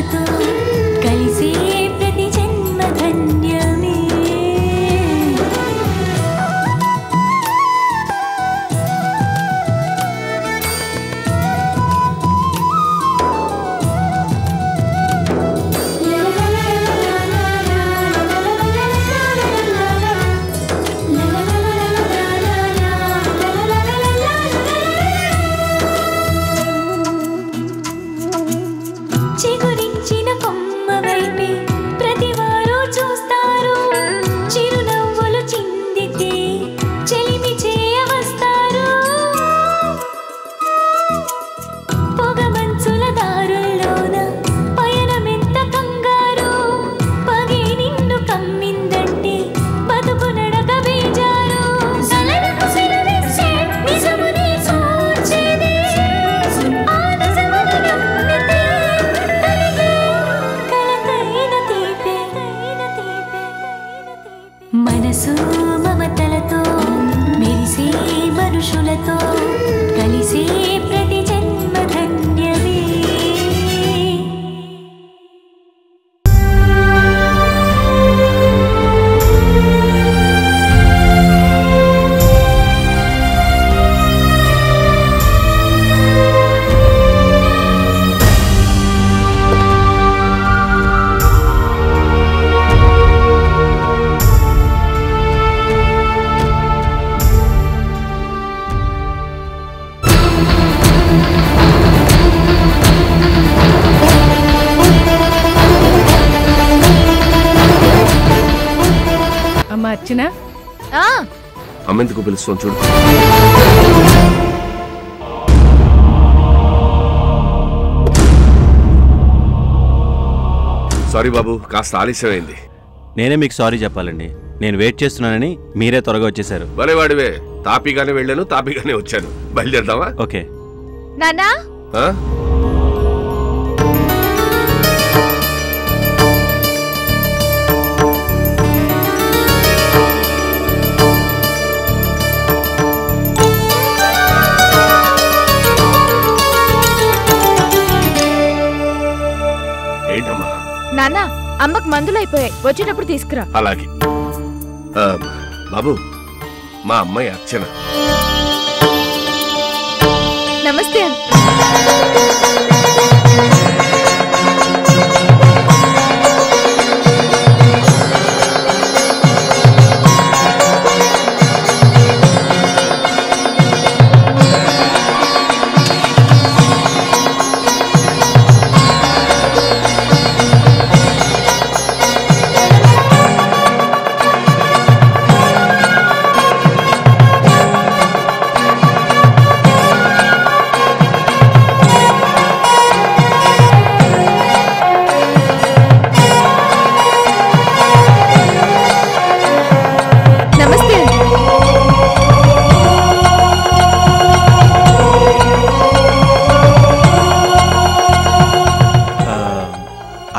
మనుషులతో కలిసే ప్రతి జన్మ ధన్యమే. చిగురించిన కొమ్మ వైపే ప్రతివారు చూస్తారు, చిరునవ్వులు చిందితే చెలిమి చేయవస్తారు. పొగమంచుల దారుల్లోన పయనమెంత కంగారు, పగే నిన్ను కమ్మిందంటే బతుకు నడక బేజారు. సలనకు సెలవిచ్చే నిజమునే సూచేదే, ఆ నిజమును నమ్మితే కలతైన తీపే. మనసు మమతలతో మెరిసే మనుషులతో కలిసే ప్రతి జన్మ ధన్యమే. అమ్మ అర్చన, అమ్మెందుకు పిలుస్తాం చూడు. సారీ బాబు, కాస్త ఆలస్యమైంది. నేనే మీకు సారీ చెప్పాలండి. నేను వెయిట్ చేస్తున్నానని మీరే త్వరగా వచ్చేసారు. భలేవాడివే, తాపీగానే వెళ్ళాను, తాపీగానే వచ్చాను. బయలుదేరదామా? ఓకే. నానా ఆ? ఏంటమ్మా? నానా, అమ్మకు మందులు అయిపోయాయి, వచ్చేటప్పుడు తీసుకురా. అలాగే. బాబు, మా అమ్మాయి అర్చన. నమస్తే.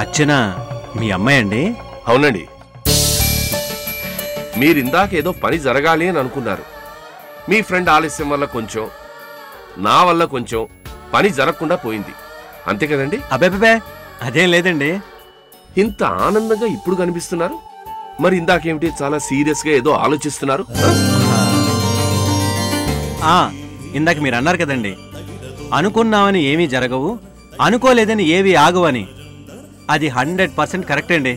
అర్చన మీ అమ్మాయి అండి? అవునండి. మీరిందాక ఏదో పని జరగాలి అని అనుకున్నారు. మీ ఫ్రెండ్ ఆలస్యం వల్ల కొంచెం, నా వల్ల కొంచెం పని జరగకుండా పోయింది, అంతే కదండి? అబ్బే అదేం లేదండి. ఇంత ఆనందంగా ఇప్పుడు కనిపిస్తున్నారు, మరి ఇందాకేమిటి చాలా సీరియస్ గా ఏదో ఆలోచిస్తున్నారు? ఇందాక మీరు అన్నారు కదండి, అనుకున్నామని ఏమీ జరగవు, అనుకోలేదని ఏవి ఆగవని. అది 100% కరెక్ట్ అండి.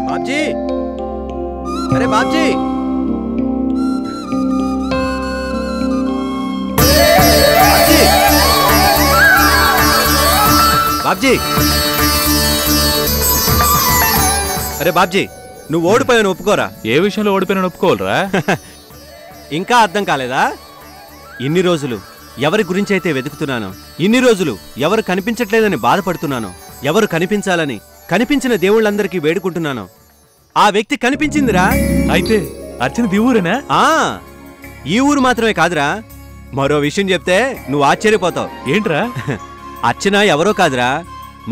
బాబ్జీ, అరే బాబ్జీ, బాబ్జీ, అరే బాబ్జీ, నువ్వు ఓడిపోయాను ఒప్పుకోరా? ఏ విషయంలో ఓడిపోయినా ఒప్పుకోవాలరా? ఇంకా అర్థం కాలేదా? ఇన్ని రోజులు ఎవరి గురించి అయితే వెతుకుతున్నానో, ఇన్ని రోజులు ఎవరు కనిపించట్లేదని బాధపడుతున్నానో, ఎవరు కనిపించాలని కనిపించిన దేవుళ్ళందరికీ వేడుకుంటున్నానో, ఆ వ్యక్తి కనిపించిందిరా. అయితే అర్చన ఈ ఊరేనా? ఈ ఊరు మాత్రమే కాదురా, మరో విషయం చెప్తే నువ్వు ఆశ్చర్యపోతావు. ఏంట్రా? అర్చన ఎవరో కాదురా,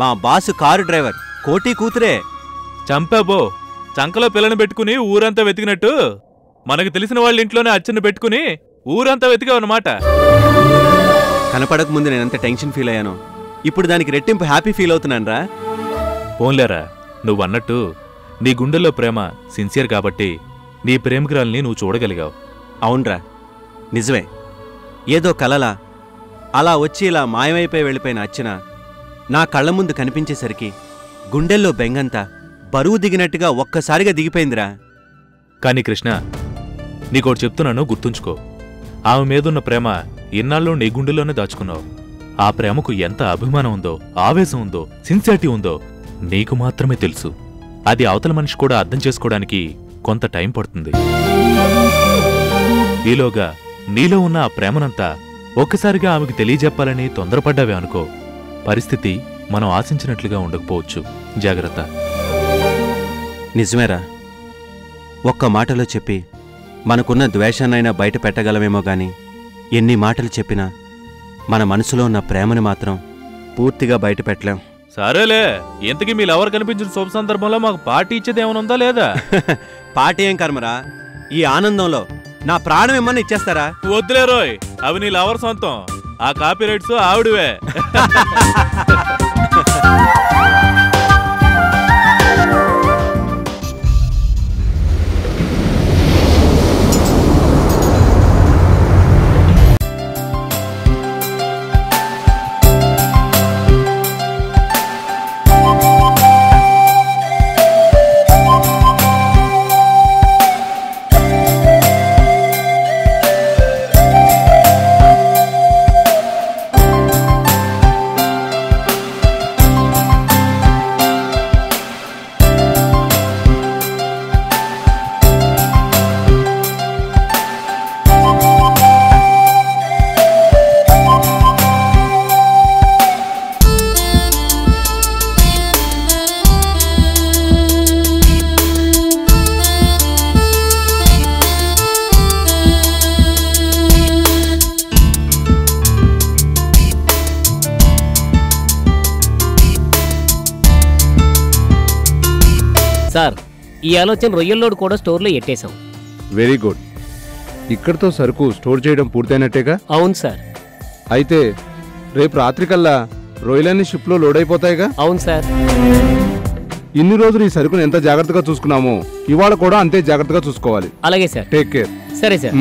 మా బాసు కారు డ్రైవర్ కోటి కూతురే. చంపాబో, చంకలో పిల్లని పెట్టుకుని ఊరంతా వెతికినట్టు మనకు తెలిసిన వాళ్ళ ఇంట్లోనే అర్చన పెట్టుకుని ఊరంతా వెతికావన్నమాట. కనపడక ముందు నేనంత టెన్షన్ ఫీల్ అయ్యాను, ఇప్పుడు దానికి రెట్టింపు హ్యాపీ ఫీల్ అవుతున్నాను రా. పోన్లేరా, నువ్వన్నట్టు నీ గుండెల్లో ప్రేమ సిన్సియర్ కాబట్టి నీ ప్రేమికురాల్ని నువ్వు చూడగలిగావు. అవునరా, నిజమే. ఏదో కలలా అలా వచ్చి ఇలా మాయమైపోయి వెళ్ళిపోయిన అర్చన నా కళ్ళ ముందు కనిపించేసరికి గుండెల్లో బెంగంతా బరువు దిగినట్టుగా ఒక్కసారిగా దిగిపోయిందిరా. కాని కృష్ణ, నీకోటి చెప్తున్నాను, గుర్తుంచుకో. ఆమె మీదున్న ప్రేమ ఇన్నాళ్ళు నీ గుండెల్లోనే దాచుకున్నావు. ఆ ప్రేమకు ఎంత అభిమానం ఉందో, ఆవేశం ఉందో, సిన్సియారిటీ ఉందో నీకు మాత్రమే తెలుసు. అది అవతల మనిషి కూడా అర్థం చేసుకోవడానికి కొంత టైం పడుతుంది. ఈలోగా నీలో ఉన్న ఆ ప్రేమనంతా ఒక్కసారిగా ఆమెకు తెలియజెప్పాలని తొందరపడ్డావే అనుకో, పరిస్థితి మనం ఆశించినట్లుగా ఉండకపోవచ్చు. జాగ్రత్త. నిజమేరా, ఒక్క మాటలో చెప్పి మనకున్న ద్వేషాన్నైనా బయట పెట్టగలమేమో గాని ఎన్ని మాటలు చెప్పినా మన మనసులో ఉన్న ప్రేమని మాత్రం పూర్తిగా బయట పెట్టలేం. సరేలే, ఇంతకీ మీ లవర్ కనిపించిన శుభ సందర్భంలో మాకు పార్టీ ఇచ్చేది ఏమనుందా లేదా? పార్టీ ఏం కర్మరా, ఈ ఆనందంలో నా ప్రాణం ఏమన్నా ఇచ్చేస్తారా? వద్దులే రోయ్, అవి నీ లవర్ సొంతం. ఆ కాపీ రైట్స్ ఆవిడవే. సార్, ఈ ఆలోచన రొయ్యల్లోడ్ కూడా స్టోర్లో ఎట్టేశాం. Very good. ఇక్కడితో సరుకు స్టోర్ చేయడం పూర్తయినట్టేగా? అవును సార్. అయితే రేపు రాత్రికల్లా రొయ్యలన్నీ షిప్లో లోడ్ అయిపోతాయిగా? అవును సార్. ఇన్ని రోజులు ఈ సరుకును ఎంత జాగ్రత్తగా చూసుకున్నామో ఇవాళ కూడా అంతే జాగ్రత్తగా చూసుకోవాలి. అలాగే సార్. Take care. సరే సార్.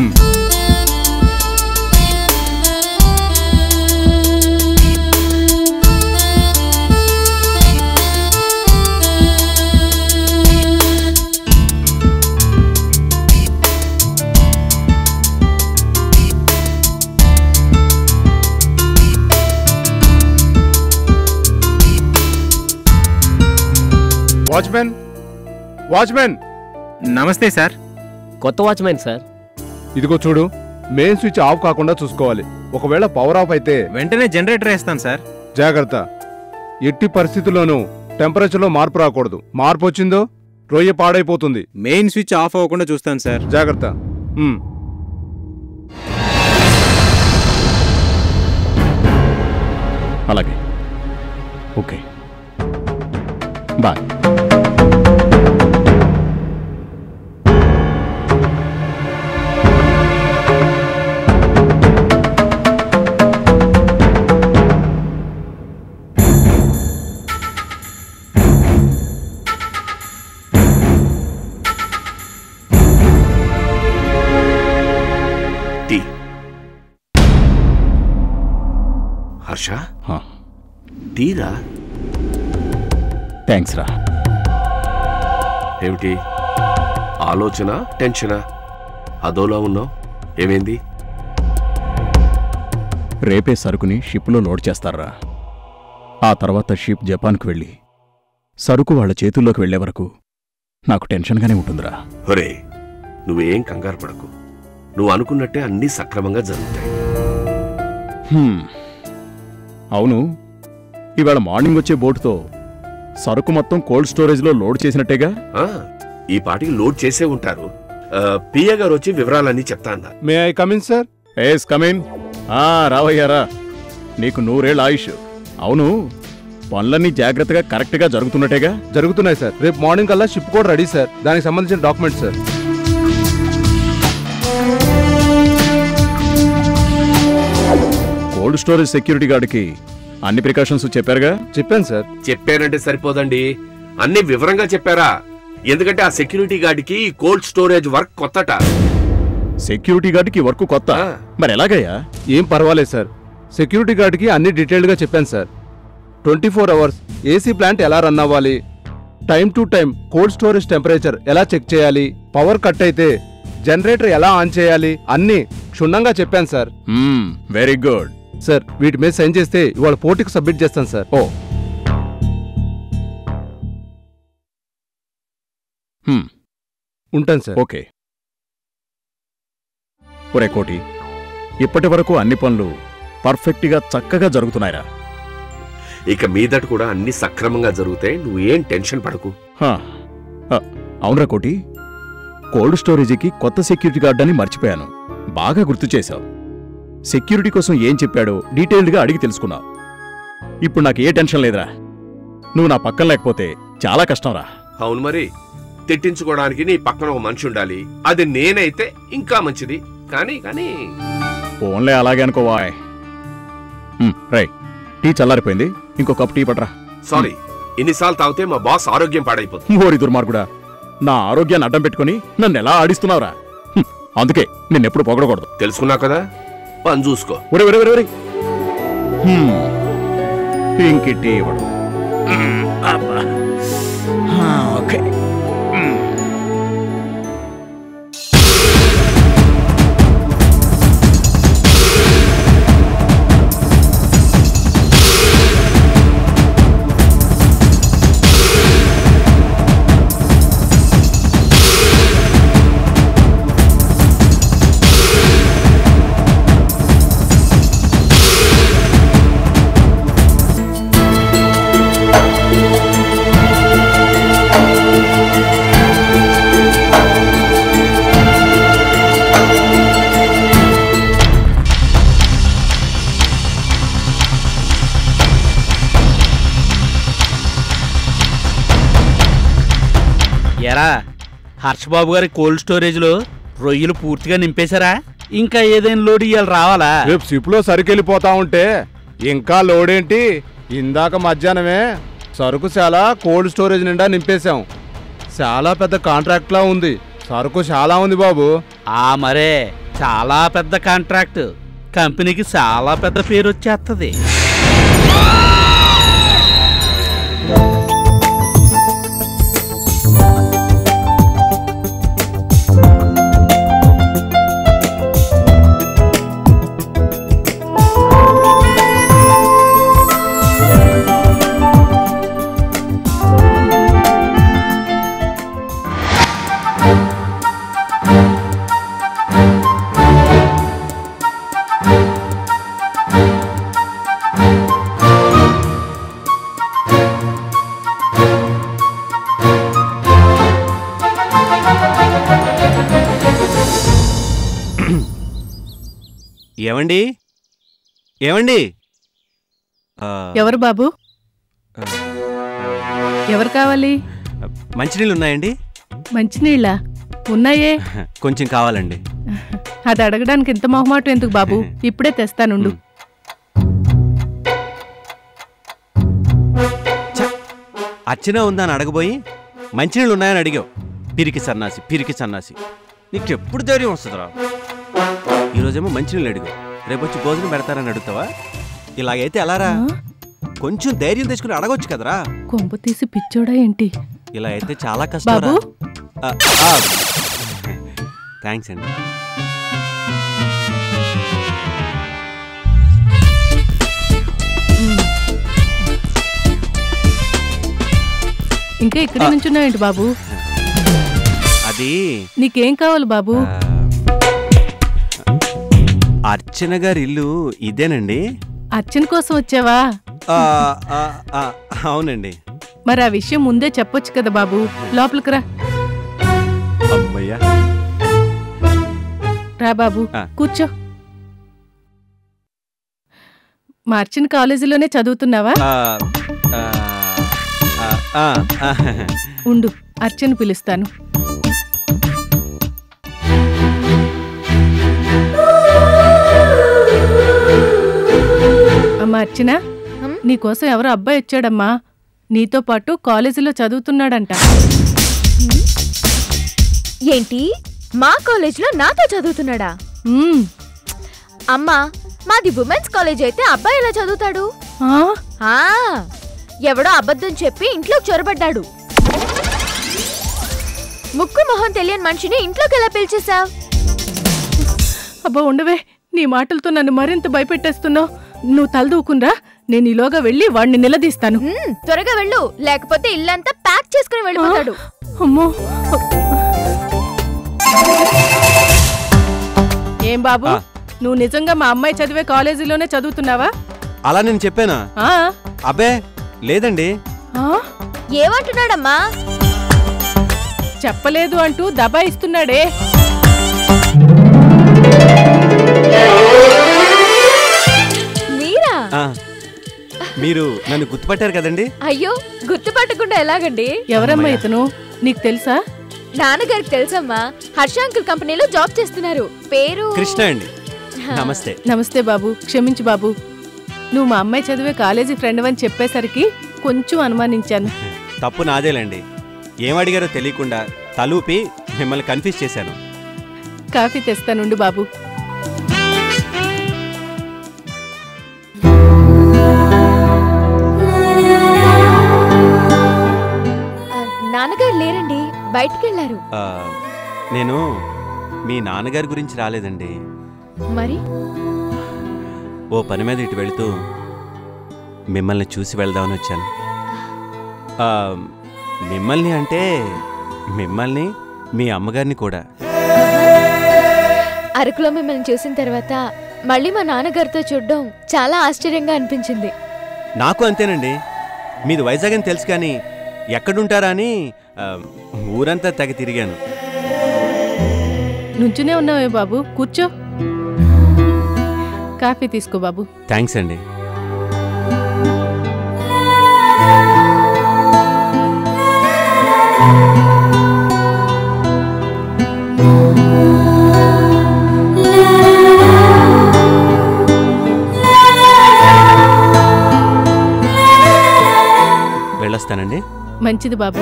Watchmen, watchmen. నమస్తే సార్. కొత్త వాచ్మెన్ సార్. ఇదిగో చూడు, మెయిన్ స్విచ్ ఆఫ్ కాకుండా చూసుకోవాలి. ఒకవేళ పవర్ ఆఫ్ అయితే వెంటనే జనరేటర్ వేస్తాను సార్. జాగ్రత్త. ఎట్టి పరిస్థితుల్లోనూ టెంపరేచర్లో మార్పు రాకూడదు. మార్పు వచ్చిందో రొయ్య పాడైపోతుంది. మెయిన్ స్విచ్ ఆఫ్ అవ్వకుండా చూస్తాను సార్. జాగ్రత్త. అలాగే. Okay, bye. హర్ష, టీరా? థ్యాంక్స్ రా. ఏమిటి ఆలోచన, టెన్షనా? అదోలా ఉన్నావు, ఏమైంది? రేపే సరుకుని షిప్లో లోడ్ చేస్తారా. ఆ తర్వాత షిప్ జపాన్కు వెళ్ళి సరుకు వాళ్ళ చేతుల్లోకి వెళ్లే వరకు నాకు టెన్షన్గానే ఉంటుందిరా. ఒరే, నువ్వేం కంగారు పడకు. నువ్వు అనుకున్నట్టే అన్నీ సక్రమంగా జరుగుతాయి. అవును, ఇవాళ మార్నింగ్ వచ్చే బోటుతో సరుకు మొత్తం కోల్డ్ స్టోరేజ్లో లోడ్ చేసినట్టేగా? ఈ పాటికి లోడ్ చేసే ఉంటారు. పిఏ గారు వచ్చి వివరాలన్నీ చెప్తా అన్నారు. May I come in sir? Yes come in. రావయ్యారా, నీకు 100 ఏళ్ళ ఆయుష్. అవును, పనులన్నీ జాగ్రత్తగా కరెక్ట్గా జరుగుతున్నట్టేగా? జరుగుతున్నాయి సార్. రేపు మార్నింగ్ కల్లా షిప్ కూడా రెడీ సార్. దానికి సంబంధించిన documents sir. Cold storage security గార్డుకి అన్ని ప్రికాషన్స్ చెప్పారుగా? చెప్పాను సార్. చెప్పారంటే సరిపోదండి, అన్ని వివరంగా చెప్పారా? ఎందుకంటే ఆ సెక్యూరిటీ గార్డ్కి కోల్డ్ స్టోరేజ్ వర్క్ కొత్తట. సెక్యూరిటీ గార్డుకి వర్క్ కొత్త? మరి ఎలాగయ్యా? ఏం పర్వాలేదు సార్. సెక్యూరిటీ గార్డ్కి అన్ని డీటెయిల్డ్గా చెప్పాను సార్. 24 అవర్స్ ఏసీ ప్లాంట్ ఎలా రన్ అవ్వాలి, time to time cold storage temperature ఎలా చెక్ చేయాలి, పవర్ కట్ అయితే జనరేటర్ ఎలా ఆన్ చేయాలి, అన్ని క్షుణ్ణంగా చెప్పాను సార్. Very good sir. వీటి మీద సైన్ చేస్తే ఇవాళ పోర్టుకు సబ్మిట్ చేస్తాను సార్. ఓ, ఉంటాను సార్. ఓకే. ఒరే కోటి, ఇప్పటి వరకు అన్ని పనులు పర్ఫెక్ట్గా చక్కగా జరుగుతున్నాయిరా. ఇక మీదట కూడా అన్ని సక్రమంగా జరుగుతాయి, నువ్వేం టెన్షన్ పడకు. అవునరా కోటి, కోల్డ్ స్టోరేజీకి కొత్త సెక్యూరిటీ గార్డ్ అని మర్చిపోయాను. బాగా గుర్తు చేశావు. సెక్యూరిటీ కోసం ఏం చెప్పాడో డీటెయిల్డ్గా అడిగి తెలుసుకున్నావు. ఇప్పుడు నాకు ఏ టెన్షన్ లేదురా. నువ్వు నా పక్కన లేకపోతే చాలా కష్టంరా. అవును మరి, తిట్టించుకోవడానికి నీ పక్కన ఒక మనిషి ఉండాలి. అది నేనైతే ఇంకా మంచిది. కానీ కానీ ఫోన్లే అలాగే అనుకోవా. రై, టీ చల్లారిపోయింది, ఇంకో కప్ టీ పట్రా. సారీ, ఇన్నిసార్లు తాగితే మా బాస్ ఆరోగ్యం పాడైపోతుంది. ఓరి దుర్మార్గుడా, నా ఆరోగ్యాన్ని అడ్డం పెట్టుకుని నన్ను ఎలా ఆడిస్తున్నావురా? అందుకే నిన్నెప్పుడు పొగడకూడదు. తెలుసుకున్నా కదా, పని చూసుకో. ఇంకి టీ ఇవ్వడు. ఓకే. ఎరా, హర్షబాబు గారి కోల్డ్ స్టోరేజ్లో రొయ్యలు పూర్తిగా నింపేశారా? ఇంకా ఏదైనా లోడ్ ఇయ్యాలి రావాలా? రేపు షిప్లో సరుకెళ్ళిపోతా ఉంటే ఇంకా లోడేంటి? ఇందాక మధ్యాహ్నమే సరుకు చాలా కోల్డ్ స్టోరేజ్ నిండా నింపేశాం. చాలా పెద్ద కాంట్రాక్ట్లా ఉంది. సరుకు చాలా ఉంది బాబు. మరే చాలా పెద్ద కాంట్రాక్ట్, కంపెనీకి చాలా పెద్ద పేరు వచ్చేస్తుంది. ఏమండి? ఏమండి? ఎవరు బాబు? ఎవరు కావాలి? మంచినీళ్ళు ఉన్నాయండి? మంచినీళ్ళ ఉన్నాయే. కొంచెం కావాలండి. అది అడగడానికి ఇంత మొహమాటం ఎందుకు బాబు? ఇప్పుడే తెస్తానుండు. అర్చన ఉందని అడగబోయి మంచినీళ్ళు ఉన్నాయని అడిగావు. పిరికి సన్నాసి, పిరికి సన్నాసి. నీకెప్పుడు ధైర్యం వస్తుందిరా? ఈరోజేమో మంచినీళ్ళు అడిగావు, రేపొచ్చి భోజనం పెడతారని అడుగుతావా? ఇలాగైతే ఎలారా? కొంచెం ధైర్యం తెచ్చుకుని అడగొచ్చు కదరా. కొంప తీసి పిచ్చోడా ఏంటి? ఇలా అయితే చాలా కష్టం. థ్యాంక్స్ అండి. ఇంకా ఇక్కడ నుంచున్నావేంటి బాబు? అది నీకేం కావాలి బాబు? అర్చన గారి ఇల్లు ఇదేనండి. అర్చన కోసం వచ్చావా? అవునండి. మరి ఆ విషయం ముందే చెప్పొచ్చు కదా బాబు. లోపలికి రా. అమ్మయ్యా. రా బాబు, కూర్చో. మా అర్చన కాలేజీలోనే చదువుతున్నావా? ఉండు, అర్చన పిలుస్తాను. అమ్మా అర్చన, నీకోసం ఎవరో అబ్బాయి వచ్చాడమ్మా. నీతో పాటు కాలేజీలో చదువుతున్నాడంట. ఏంటి, మా కాలేజ్లో నాతో చదువుతున్నాడా? అమ్మా, మాది ఉమెన్స్ కాలేజ్ అయితే అబ్బాయి ఎలా చదువుతాడు? ఎవడో అబద్ధం చెప్పి ఇంట్లోకి చొరబడ్డాడు. ముక్కు మొహం తెలియని మనిషిని ఇంట్లోకి ఎలా పిలిచేశావు? అబ్బా ఉండవే, నీ మాటలతో నన్ను మరింత భయపెట్టేస్తున్నావు. నువ్వు తలదూకునరా, నేను ఈలోగా వెళ్ళి వాడిని నిలదీస్తాను. త్వరగా వెళ్ళు, లేకపోతే ఇల్లంతా ప్యాక్ చేసుకుని వెళ్ళిపోతాడు. అమ్మో, ఏం బాబు, నువ్వు నిజంగా మా అమ్మాయి చదివే కాలేజీలోనే చదువుతున్నావా? అలా నేను చెప్పానా? అబ్బే లేదండి. ఏమంటున్నాడమ్మా? చెప్పలేదు అంటూ దబాయిస్తున్నాడే. మీరా? మీరు నన్ను గుర్తుపట్టారు కదండి? అయ్యో, గుర్తుపట్టకుండా ఎలాగండి? ఎవరమ్మా ఇతను, నీకు తెలుసా? నాన్నగారికి తెలుసమ్మా, హర్ష అంకుల్ కంపెనీలో జాబ్ చేస్తున్నారు. పేరు కృష్ణ అండి. నమస్తే. నమస్తే బాబు, క్షమించు బాబు. నువ్వు మా అమ్మాయి చదివే కాలేజీ ఫ్రెండ్ అని చెప్పేసరికి కొంచెం అనుమానించాను. తప్పు నాదేలండి. ఏమడిగారో తెలియకుండా తలూపి మిమ్మల్ని కన్ఫ్యూజ్ చేశాను. కాఫీ తెస్తానుండు బాబు. నాన్నగారు లేరండి, బయటికి వెళ్ళారు. నేను మీ నాన్నగారి గురించి రాలేదండి. మరి ఓ పని మీద ఇటు వెళుతూ మిమ్మల్ని చూసి వెళ్దామని వచ్చాను. మిమ్మల్ని అంటే మిమ్మల్ని, మీ అమ్మగారిని కూడా. అరకులో మిమ్మల్ని చూసిన తర్వాత మళ్ళీ మా నాన్నగారితో చూడడం చాలా ఆశ్చర్యంగా అనిపించింది. నాకు అంతేనండి. మీది వైజాగ్ అని తెలుసు, కానీ ఎక్కడుంటారా అని ఊరంతా తెగ తిరిగాను. నుంచునే ఉన్నావే బాబు, కూర్చో. కాఫీ తీసుకో బాబు. థ్యాంక్స్ అండి. వెళ్ళొస్తానండి. మంచిది బాబు.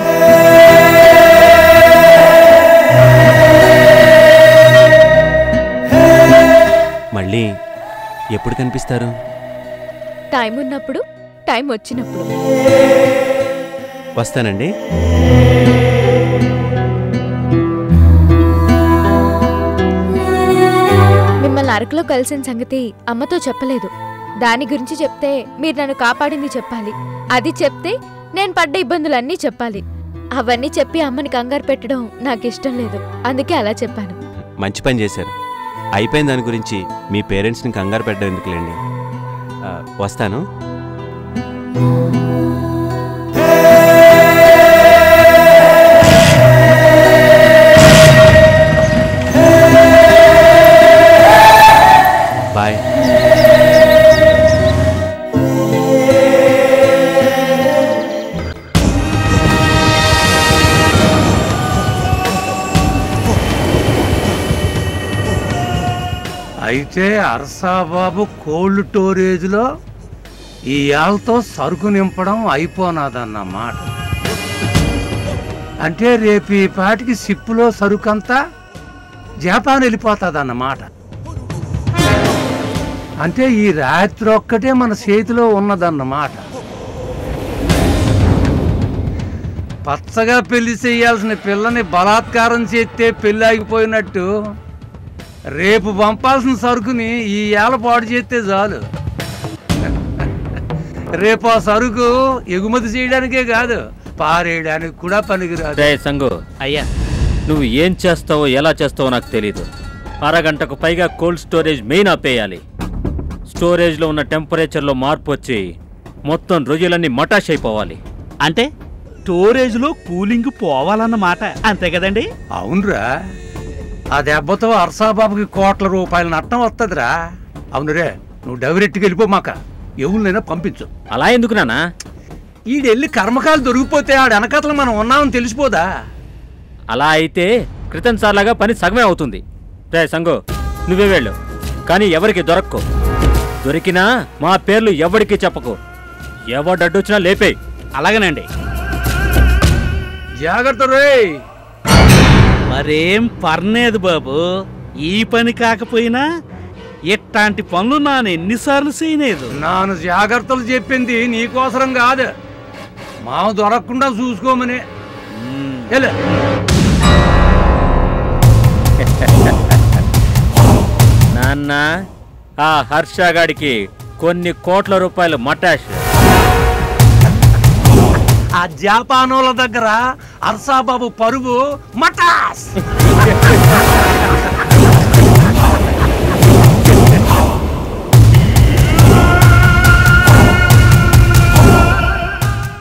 మళ్ళీ ఎప్పుడు కనిపిస్తారు? టైం ఉన్నప్పుడు, టైం వచ్చినప్పుడు. వస్తానండి. మిమ్మల్ని అరకులో కలిసిన సంగతి అమ్మతో చెప్పలేదు. దాని గురించి చెప్తే మీరు నన్ను కాపాడింది చెప్పాలి. అది చెప్తే నేను పడ్డ ఇబ్బందులన్నీ చెప్పాలి. అవన్నీ చెప్పి అమ్మని కంగారు పెట్టడం నాకు ఇష్టం లేదు. అందుకే అలా చెప్పాను. మంచి పని చేశారు. అయిపోయిన దాని గురించి మీ పేరెంట్స్ని కంగారు పెట్టడం ఎందుకులేండి. వస్తాను. బాయ్. అయితే అరసాబాబు కోల్డ్ స్టోరేజ్లో ఈ ఏళ్ళతో సరుకు నింపడం అయిపోనాదన్నమాట. అంటే రేపు ఈ పాటికి సిప్పులో సరుకంతా జపాన్ వెళ్ళిపోతుందన్నమాట. అంటే ఈ రాత్రి ఒక్కటే మన చేతిలో ఉన్నదన్నమాట. పచ్చగా పెళ్లి చేయాల్సిన పిల్లని బలాత్కారం చేస్తే పెళ్లి ఆగిపోయినట్టు రేపు పంపాల్సిన సరుకుని ఈ ఏళ్ళ పాడు చేస్తే చాలు. రేపు ఆ సరుకు ఎగుమతి చేయడానికే కాదు, పారేయడానికి కూడా పనికిరాదు. సంగు అయ్యా, నువ్వు ఏం చేస్తావో ఎలా చేస్తావో నాకు తెలీదు. అరగంటకు పైగా కోల్డ్ స్టోరేజ్ మెయిన్ ఆపేయాలి. స్టోరేజ్లో ఉన్న టెంపరేచర్లో మార్పు వచ్చి మొత్తం రొయ్యలన్నీ మటాష్ అయిపోవాలి. అంటే స్టోరేజ్లో కూలింగ్ పోవాలన్నమాట, అంతే కదండి? అవునరా, ఆ దెబ్బతో అర్సాబాబుకి ₹1,00,00,000 నట్టం వస్తుందిరా. అవునురే, నువ్వు డైరెక్ట్కి వెళ్ళిపోమాక. ఎవరినైనా పంపించు. అలా ఎందుకు నాన్న? ఈడెళ్ళి కర్మకాలు దొరికిపోతే ఆడు వెనకతలు మనం ఉన్నామని తెలిసిపోదా? అలా అయితే క్రితం సార్లాగా పని సగమే అవుతుంది. రే సంగో, నువ్వే వెళ్ళు, కానీ ఎవరికి దొరక్కో. దొరికినా మా పేర్లు ఎవరికి చెప్పకు. ఎవడడ్డొచ్చినా లేపేయ్. అలాగేనండి. జాగ్రత్త రే. మరేం పర్లేదు బాబు, ఈ పని కాకపోయినా ఇట్లాంటి పనులు నాన్న ఎన్నిసార్లు చేయలేదు. నాను జాగ్రత్తలు చెప్పింది నీకోసరం కాదు, మావ దొరకకుండా చూసుకోమని. నాన్న, ఆ హర్షగాడికి కొన్ని కోట్ల రూపాయలు మటాష్. ఆ జాపానోల దగ్గర అర్సాబాబు పరుగు మటాస్.